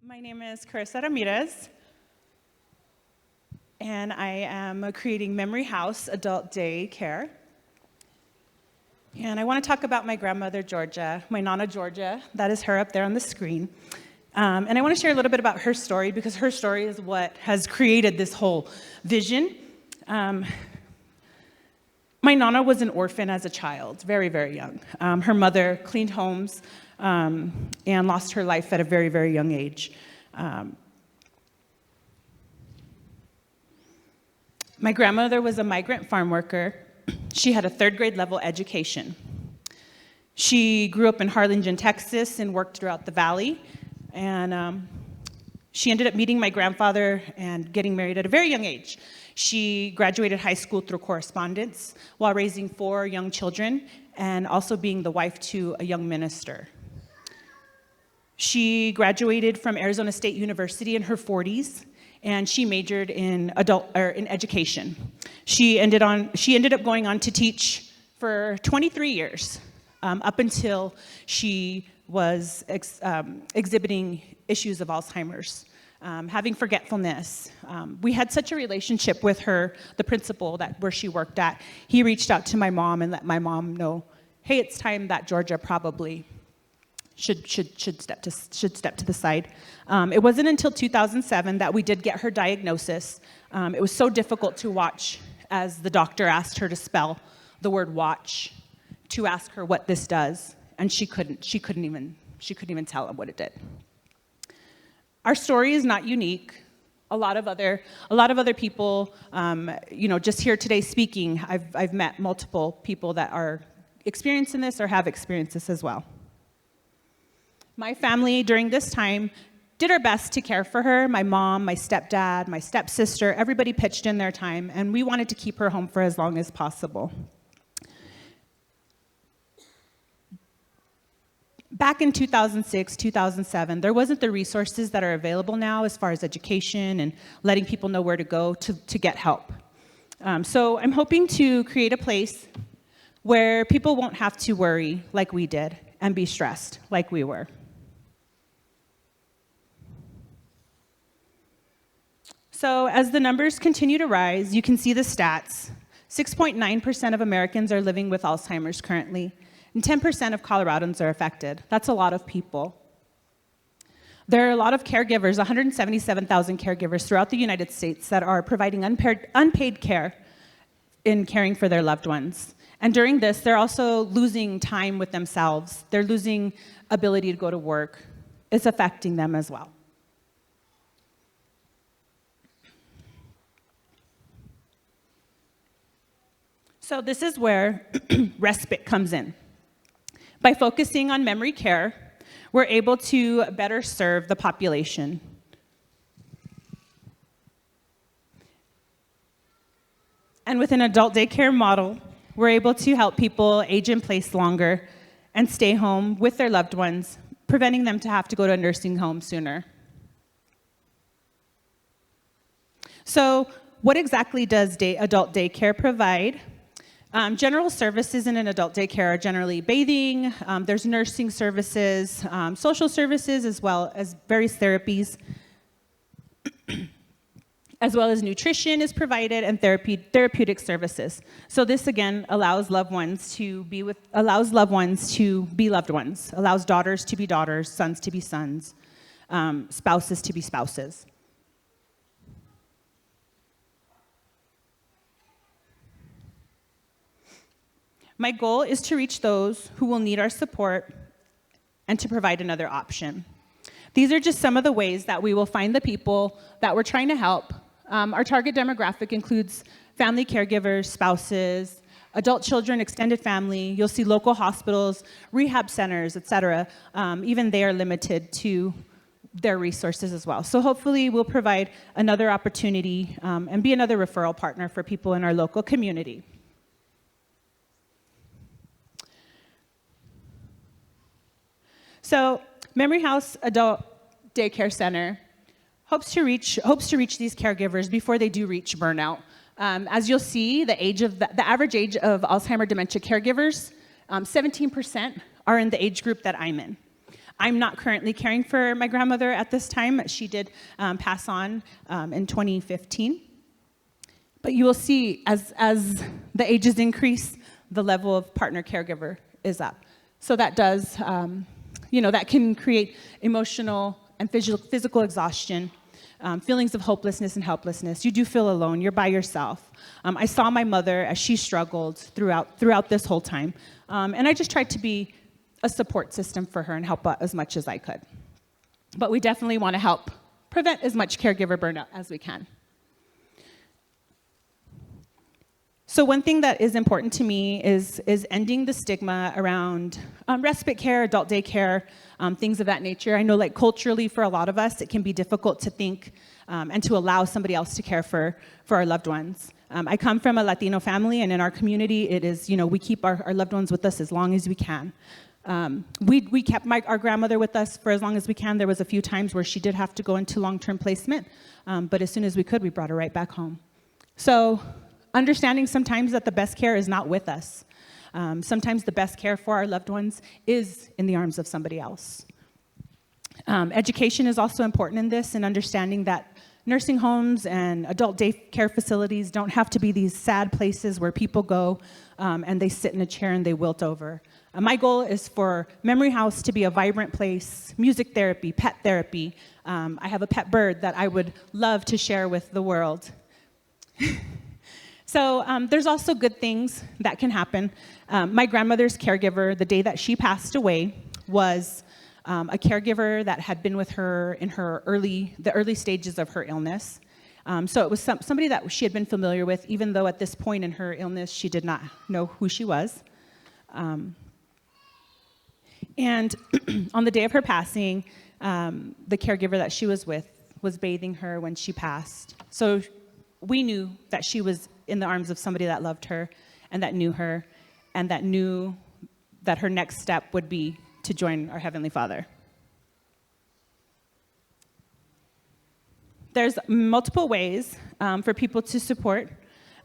My name is Karissa Ramirez, and I am creating Memory House Adult Day Care. And I want to talk about my grandmother, Georgia, my Nana Georgia. That is her up there on the screen. And I want to share a little bit about her story because her story is what has created this whole vision. My Nana was an orphan as a child, very, very young. Her mother cleaned homes and lost her life at a very, very young age. My grandmother was a migrant farm worker. She had a third grade level education. She grew up in Harlingen, Texas, and worked throughout the valley. And she ended up meeting my grandfather and getting married at a very young age. She graduated high school through correspondence while raising 4 young children and also being the wife to a young minister. She graduated from Arizona State University in her 40s, and she majored in education. She ended up going on to teach for 23 years, up until she was exhibiting issues of Alzheimer's, having forgetfulness. We had such a relationship with her, the principal where she worked at. He reached out to my mom and let my mom know, hey, it's time that Georgia probably should step to the side. It wasn't until 2007 that we did get her diagnosis. It was so difficult to watch as the doctor asked her to spell the word watch, to ask her what this does, and she couldn't even tell him what it did. Our story is not unique. A lot of other people, just here today speaking, I've met multiple people that are experiencing this or have experienced this as well. My family during this time did our best to care for her. My mom, my stepdad, my stepsister, everybody pitched in their time, and we wanted to keep her home for as long as possible. Back in 2006, 2007, there wasn't the resources that are available now as far as education and letting people know where to go to get help. So I'm hoping to create a place where people won't have to worry like we did and be stressed like we were. So as the numbers continue to rise, you can see the stats. 6.9% of Americans are living with Alzheimer's currently, and 10% of Coloradans are affected. That's a lot of people. There are a lot of caregivers, 177,000 caregivers throughout the United States that are providing unpaid care in caring for their loved ones. And during this, they're also losing time with themselves. They're losing ability to go to work. It's affecting them as well. So this is where respite comes in. By focusing on memory care, we're able to better serve the population. And with an adult daycare model, we're able to help people age in place longer and stay home with their loved ones, preventing them to have to go to a nursing home sooner. So what exactly does adult daycare provide? General services in an adult daycare are generally bathing, there's nursing services, social services, as well as various therapies, as well as nutrition is provided and therapeutic services. So this again allows loved ones to be loved ones, allows daughters to be daughters, sons to be sons, spouses to be spouses. My goal is to reach those who will need our support and to provide another option. These are just some of the ways that we will find the people that we're trying to help. Our target demographic includes family caregivers, spouses, adult children, extended family. You'll see local hospitals, rehab centers, etc. Even they are limited to their resources as well. So hopefully we'll provide another opportunity and be another referral partner for people in our local community. So Memory House Adult Daycare Center hopes to reach these caregivers before they do reach burnout. As you'll see, the average age of Alzheimer dementia caregivers, 17% are in the age group that I'm in. I'm not currently caring for my grandmother at this time. She did pass on in 2015. But you will see as the ages increase, the level of partner caregiver is up. So that does, that can create emotional and physical exhaustion, feelings of hopelessness and helplessness. You do feel alone. You're by yourself. I saw my mother as she struggled throughout this whole time. And I just tried to be a support system for her and help out as much as I could. But we definitely want to help prevent as much caregiver burnout as we can. So one thing that is important to me is ending the stigma around respite care, adult daycare, things of that nature. I know, like, culturally for a lot of us, it can be difficult to think and to allow somebody else to care for our loved ones. I come from a Latino family, and in our community, it is, we keep our loved ones with us as long as we can. We kept our grandmother with us for as long as we can. There was a few times where she did have to go into long-term placement, but as soon as we could, we brought her right back home. So understanding sometimes that the best care is not with us. Sometimes the best care for our loved ones is in the arms of somebody else. Education is also important in this, and understanding that nursing homes and adult daycare facilities don't have to be these sad places where people go and they sit in a chair and they wilt over. My goal is for Memory House to be a vibrant place, music therapy, pet therapy. I have a pet bird that I would love to share with the world. So there's also good things that can happen. My grandmother's caregiver, the day that she passed away, was a caregiver that had been with her in the early stages of her illness. So it was somebody that she had been familiar with, even though at this point in her illness she did not know who she was. And on the day of her passing, the caregiver that she was with was bathing her when she passed. So we knew that she was in the arms of somebody that loved her and that knew her and that knew that her next step would be to join our Heavenly Father. There's multiple ways for people to support.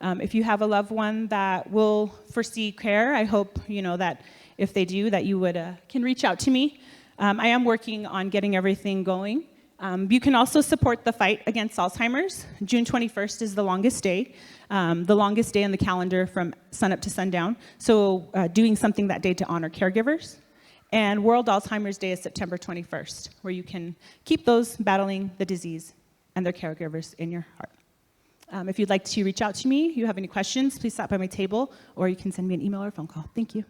If you have a loved one that will foresee care, I hope that if they do, that you can reach out to me. I am working on getting everything going. You can also support the fight against Alzheimer's. June 21st is the longest day on the calendar from sunup to sundown. So doing something that day to honor caregivers. And World Alzheimer's Day is September 21st, where you can keep those battling the disease and their caregivers in your heart. If you'd like to reach out to me, you have any questions, please stop by my table, or you can send me an email or a phone call. Thank you.